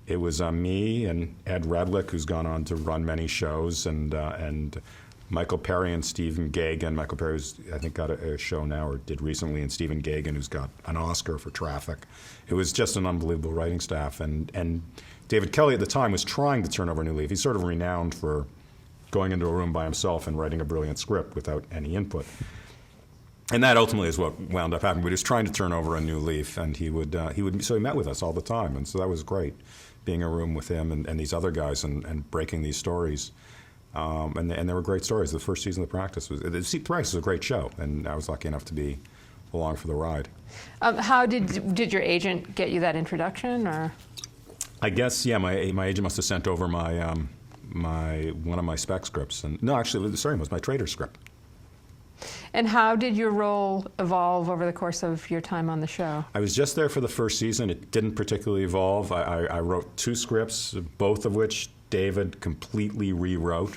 It was me and Ed Redlick, who's gone on to run many shows, and Michael Perry and Stephen Gagin. Michael Perry, who's, I think, got a show now or did recently, and Stephen Gagin, who's got an Oscar for Traffic. It was just an unbelievable writing staff. And David Kelly at the time was trying to turn over a new leaf. He's sort of renowned for going into a room by himself and writing a brilliant script without any input. And that ultimately is what wound up happening. But he was trying to turn over a new leaf, and so he met with us all the time, and so that was great, being in a room with him and these other guys and breaking these stories. And there were great stories. The first season of The Practice was a great show, and I was lucky enough to be along for the ride. How did your agent get you that introduction, or? I guess, yeah, my agent must have sent over one of my spec scripts, and no, actually, sorry, it was my Traitors script. And how did your role evolve over the course of your time on the show? I was just there for the first season. It didn't particularly evolve. I wrote 2 scripts, both of which David completely rewrote.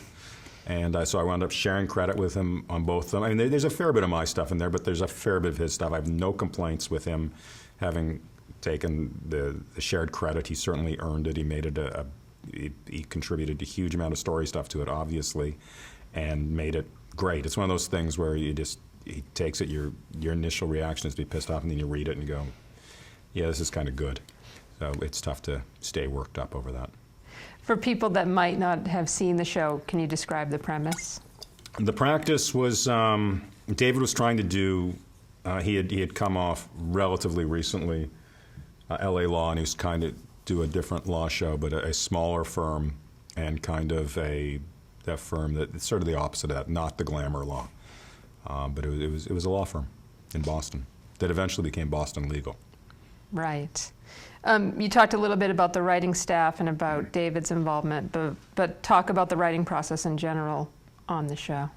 And so I wound up sharing credit with him on both of them. I mean, there's a fair bit of my stuff in there, but there's a fair bit of his stuff. I have no complaints with him having taken the shared credit. He certainly earned it. He made it he contributed a huge amount of story stuff to it, obviously, and made it great. It's one of those things where he takes it, your initial reaction is to be pissed off, and then you read it and you go, yeah, this is kind of good. So it's tough to stay worked up over that. For people that might not have seen the show, can you describe the premise? The Practice was, David was trying to do, he had come off relatively recently, LA Law, and he was kind of do a different law show, but a smaller firm, and kind of that firm that's sort of the opposite of that, not the glamour law. But it was a law firm in Boston that eventually became Boston Legal. Right. You talked a little bit about the writing staff and about David's involvement, but talk about the writing process in general on the show.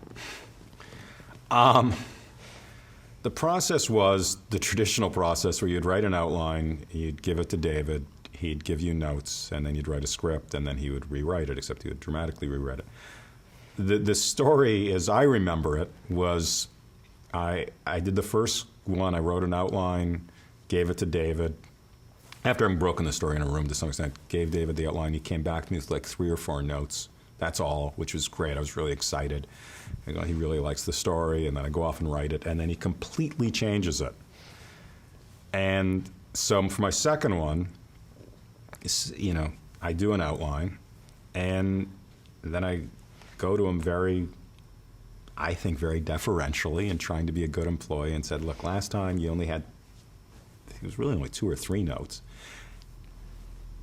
The process was the traditional process where you'd write an outline, you'd give it to David, he'd give you notes, and then you'd write a script, and then he would rewrite it, except he would dramatically rewrite it. The story, as I remember it, was I did the first one. I wrote an outline, gave it to David. After having broken the story in a room to some extent, gave David the outline. He came back to me with like 3 or 4 notes. That's all, which was great. I was really excited. He really likes the story, and then I go off and write it, and then he completely changes it. And so for my second one, I do an outline, and then I go to him very deferentially and trying to be a good employee, and said, look, last time you only had, it was really only 2 or 3 notes,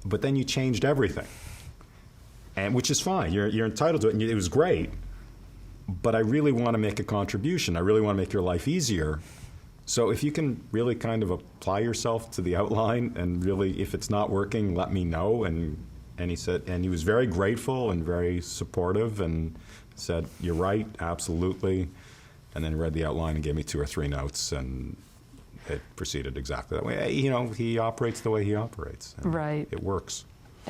but then you changed everything, and which is fine. You're entitled to it, and it was great, but I really want to make a contribution. I really want to make your life easier. So if you can really kind of apply yourself to the outline, and really, if it's not working, let me know. And he said, and he was very grateful and very supportive, and said, you're right, absolutely. And then read the outline and gave me 2 or 3 notes, and it proceeded exactly that way. He operates the way he operates. Right. It works.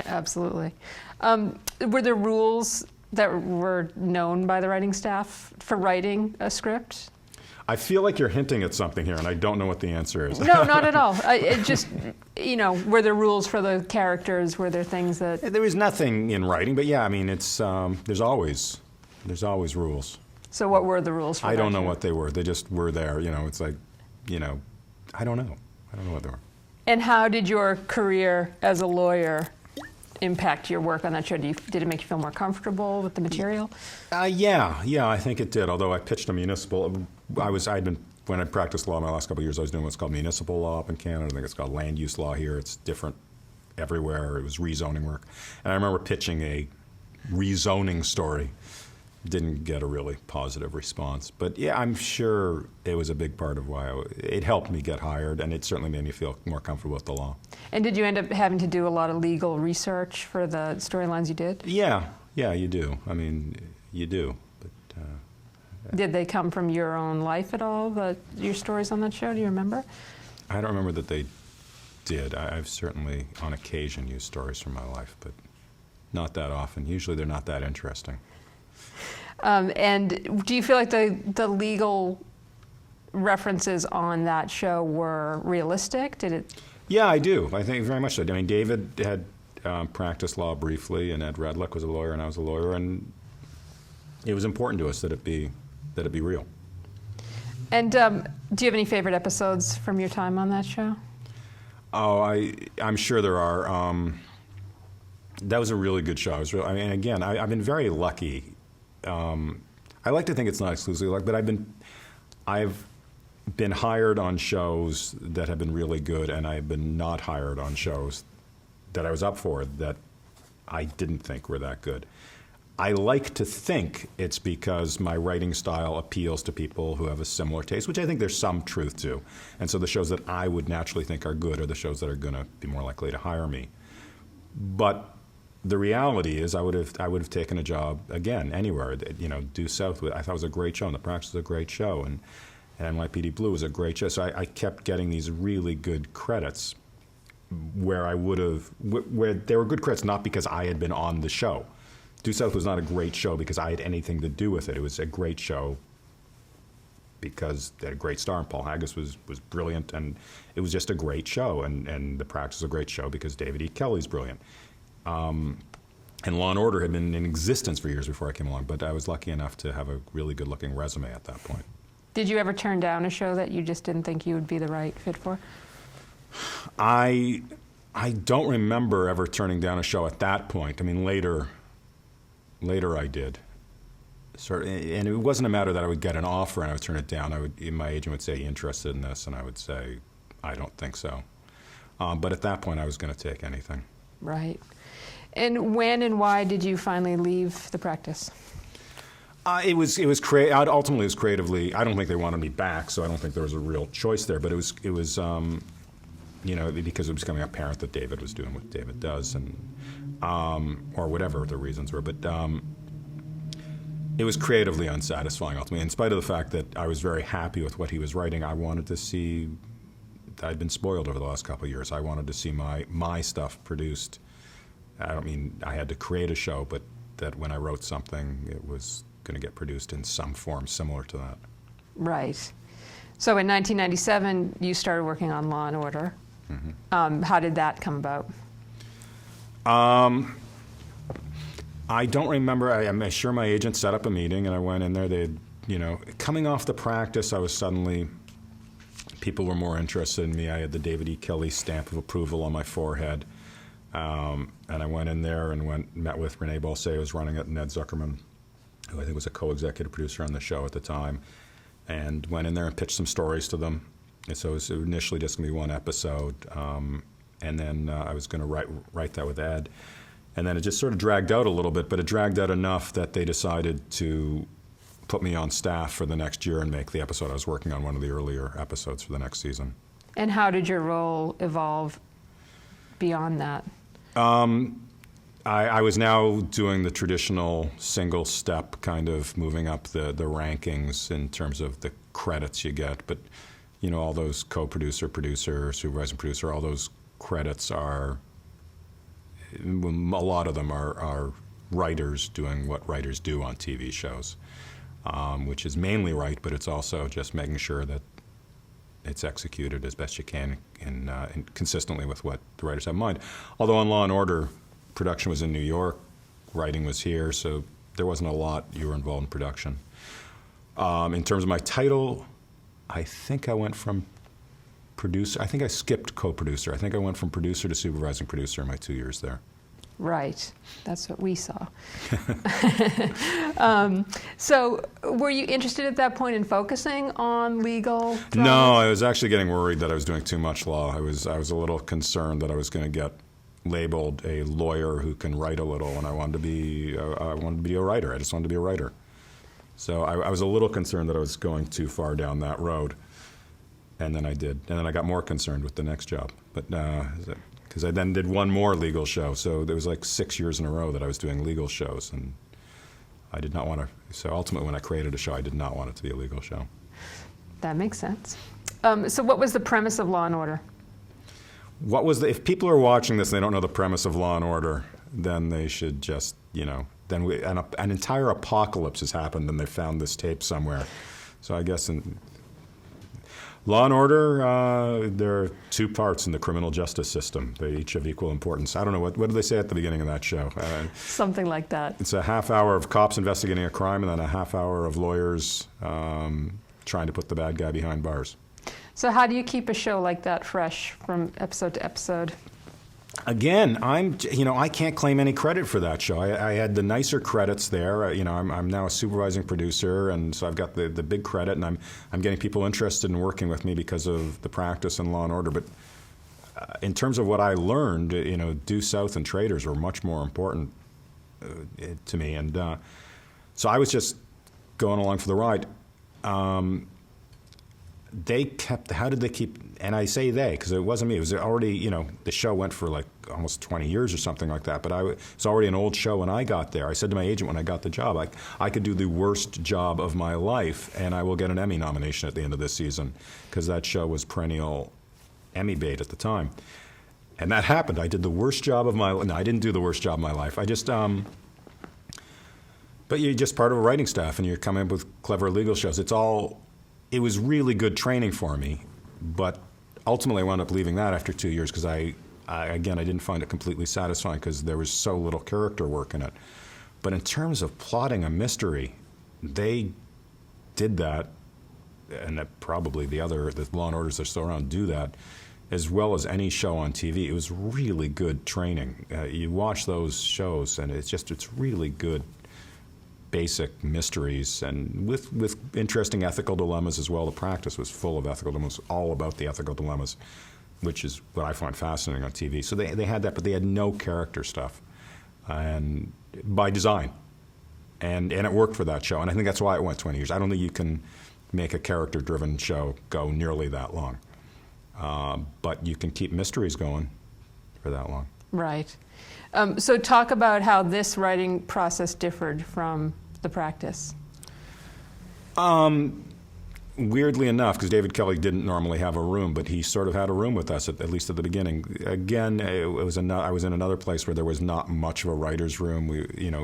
Absolutely. Were there rules that were known by the writing staff for writing a script? I feel like you're hinting at something here, and I don't know what the answer is. No, not at all. It just, were there rules for the characters? Were there things that... There was nothing in writing, but yeah, I mean, it's there's always rules. So what were the rules for that? I don't know what they were. They just were there. It's like, I don't know. I don't know what they were. And how did your career as a lawyer impact your work on that show? Did it make you feel more comfortable with the material? Yeah, I think it did. Although I pitched a municipal, when I practiced law my last couple of years, I was doing what's called municipal law up in Canada. I think it's called land use law here. It's different everywhere. It was rezoning work. And I remember pitching a rezoning story. Didn't get a really positive response. But yeah, I'm sure it was a big part of why it helped me get hired, and it certainly made me feel more comfortable with the law. And did you end up having to do a lot of legal research for the storylines you did? Yeah, you do. I mean, you do. But Did they come from your own life at all, your stories on that show? Do you remember? I don't remember that they did. I've certainly, on occasion, used stories from my life, but not that often. Usually they're not that interesting. And do you feel like the legal references on that show were realistic? Did it? Yeah, I do. I think very much so. I mean, David had practiced law briefly, and Ed Redluck was a lawyer, and I was a lawyer, and it was important to us that it be real. And do you have any favorite episodes from your time on that show? Oh, I'm sure there are. That was a really good show. I mean, again, I've been very lucky. I like to think it's not exclusively luck, but I've been hired on shows that have been really good, and I've been not hired on shows that I was up for that I didn't think were that good. I like to think it's because my writing style appeals to people who have a similar taste, which I think there's some truth to. And so the shows that I would naturally think are good are the shows that are going to be more likely to hire me. But the reality is I would have taken a job, again, anywhere. You know, Due South, I thought it was a great show, and The Practice was a great show, and NYPD Blue was a great show. So I kept getting these really good credits where they were good credits not because I had been on the show. Due South was not a great show because I had anything to do with it. It was a great show because they had a great star, and Paul Haggis was brilliant, and it was just a great show. And The Practice was a great show because David E. Kelley's brilliant. And Law & Order had been in existence for years before I came along, but I was lucky enough to have a really good-looking resume at that point. Did you ever turn down a show that you just didn't think you would be the right fit for? I don't remember ever turning down a show at that point. I mean, later I did. And it wasn't a matter that I would get an offer and I would turn it down. My agent would say, "You interested in this?" And I would say, "I don't think so." But at that point, I was going to take anything. Right. And when and why did you finally leave The Practice? It was ultimately it was creatively. I don't think they wanted me back, so I don't think there was a real choice there. But it was because it was becoming apparent that David was doing what David does, and or whatever the reasons were. But it was creatively unsatisfying ultimately. In spite of the fact that I was very happy with what he was writing, I wanted to see. I'd been spoiled over the last couple of years. I wanted to see my stuff produced. I don't mean I had to create a show, but that when I wrote something, it was going to get produced in some form similar to that. Right. So in 1997, you started working on Law & Order. Mm-hmm. How did that come about? I don't remember. I'm sure my agent set up a meeting, and I went in there. Coming off The Practice, I was suddenly, people were more interested in me. I had the David E. Kelley stamp of approval on my forehead. And I went in there and met with Renee Balsay, who was running it, and Ned Zuckerman, who I think was a co-executive producer on the show at the time, and went in there and pitched some stories to them. And so it was initially just going to be one episode, and then I was going to write that with Ed. And then it just sort of dragged out a little bit, but it dragged out enough that they decided to put me on staff for the next year and make the episode. I was working on one of the earlier episodes for the next season. And how did your role evolve beyond that? I was now doing the traditional single step, kind of moving up the rankings in terms of the credits you get. But, all those co-producer, producer, supervising producer, all those credits are, a lot of them are writers doing what writers do on TV shows, which is mainly right, but it's also just making sure that it's executed as best you can and consistently with what the writers have in mind. Although on Law & Order, production was in New York, writing was here, so there wasn't a lot you were involved in production. In terms of my title, I think I went from producer. I think I skipped co-producer. I think I went from producer to supervising producer in my 2 years there. Right. That's what we saw. So were you interested at that point in focusing on legal dramas? No, I was actually getting worried that I was doing too much law. I was a little concerned that I was going to get labeled a lawyer who can write a little, and I wanted to be a writer. I just wanted to be a writer. So I was a little concerned that I was going too far down that road. And then I did. And then I got more concerned with the next job. But because I then did one more legal show. So there was like 6 years in a row that I was doing legal shows. And I did not want to. So ultimately, when I created a show, I did not want it to be a legal show. That makes sense. So what was the premise of Law & Order? What was if people are watching this and they don't know the premise of Law & Order, then they should just, then an entire apocalypse has happened and they found this tape somewhere. So I guess in Law & Order, there are two parts in the criminal justice system. They each have equal importance. I don't know, what did they say at the beginning of that show? Something like that. It's a half hour of cops investigating a crime and then a half hour of lawyers trying to put the bad guy behind bars. So how do you keep a show like that fresh from episode to episode? Again, I can't claim any credit for that show. I had the nicer credits there. I'm now a supervising producer, and so I've got the big credit, and I'm getting people interested in working with me because of the practice in Law & Order. But in terms of what I learned, Due South and Traders were much more important to me, and so I was just going along for the ride. How did they keep, and I say they, because it wasn't me, it was already, the show went for like almost 20 years or something like that, but it's already an old show when I got there. I said to my agent when I got the job, I could do the worst job of my life, and I will get an Emmy nomination at the end of this season, because that show was perennial Emmy bait at the time. And that happened. I did the worst job of my life. No, I didn't do the worst job of my life. I just, but you're just part of a writing staff, and you're coming up with clever legal shows. It was really good training for me, but ultimately I wound up leaving that after 2 years because I didn't find it completely satisfying because there was so little character work in it. But in terms of plotting a mystery, they did that, and that probably the Law & Orders that are still around do that, as well as any show on TV. It was really good training. You watch those shows, and it's really good basic mysteries, and with interesting ethical dilemmas as well. The practice was full of ethical dilemmas, all about the ethical dilemmas, which is what I find fascinating on TV. So they had that, but they had no character stuff, and by design, and it worked for that show. And I think that's why it went 20 years. I don't think you can make a character-driven show go nearly that long, but you can keep mysteries going for that long. Right. So talk about how this writing process differed from the practice. Weirdly enough, because David Kelly didn't normally have a room, but he sort of had a room with us, at least at the beginning. Again, I was in another place where there was not much of a writer's room.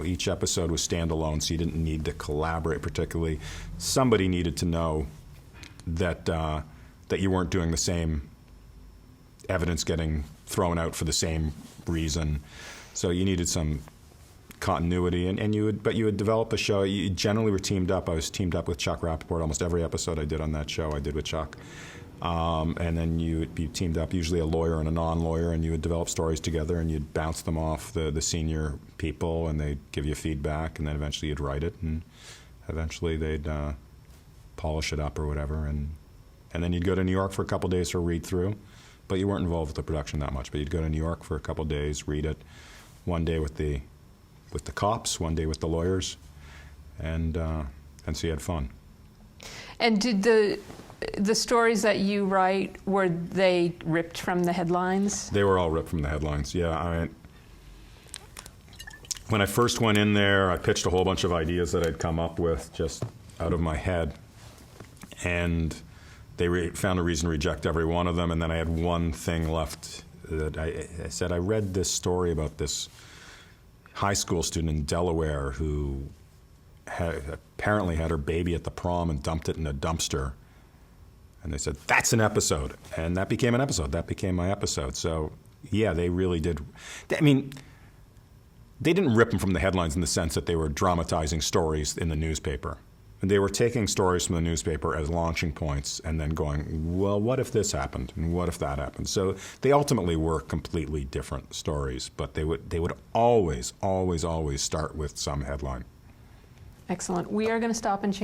Each episode was standalone, so you didn't need to collaborate particularly. Somebody needed to know that you weren't doing the same evidence getting thrown out for the same reason. So you needed some continuity, and you would develop a show. You generally were teamed up. I was teamed up with Chuck Rappaport. Almost every episode I did on that show I did with Chuck. And then you would be teamed up, usually a lawyer and a non-lawyer, and you would develop stories together, and you'd bounce them off the senior people, and they'd give you feedback, and then eventually you'd write it, and eventually they'd polish it up or whatever, and then you'd go to New York for a couple days for a read-through. But you weren't involved with the production that much. But you'd go to New York for a couple of days, read it, one day with the cops, one day with the lawyers, and so you had fun. And did the stories that you write, were they ripped from the headlines? They were all ripped from the headlines. Yeah, when I first went in there, I pitched a whole bunch of ideas that I'd come up with just out of my head, and they found a reason to reject every one of them, and then I had one thing left that I said, I read this story about this high school student in Delaware who apparently had her baby at the prom and dumped it in a dumpster. And they said, that's an episode. And that became an episode. That became my episode. So, yeah, they really did. I mean, they didn't rip them from the headlines in the sense that they were dramatizing stories in the newspaper. And they were taking stories from the newspaper as launching points and then going, well, what if this happened? And what if that happened? So they ultimately were completely different stories, but they would always, always, always start with some headline. Excellent. We are going to stop and change.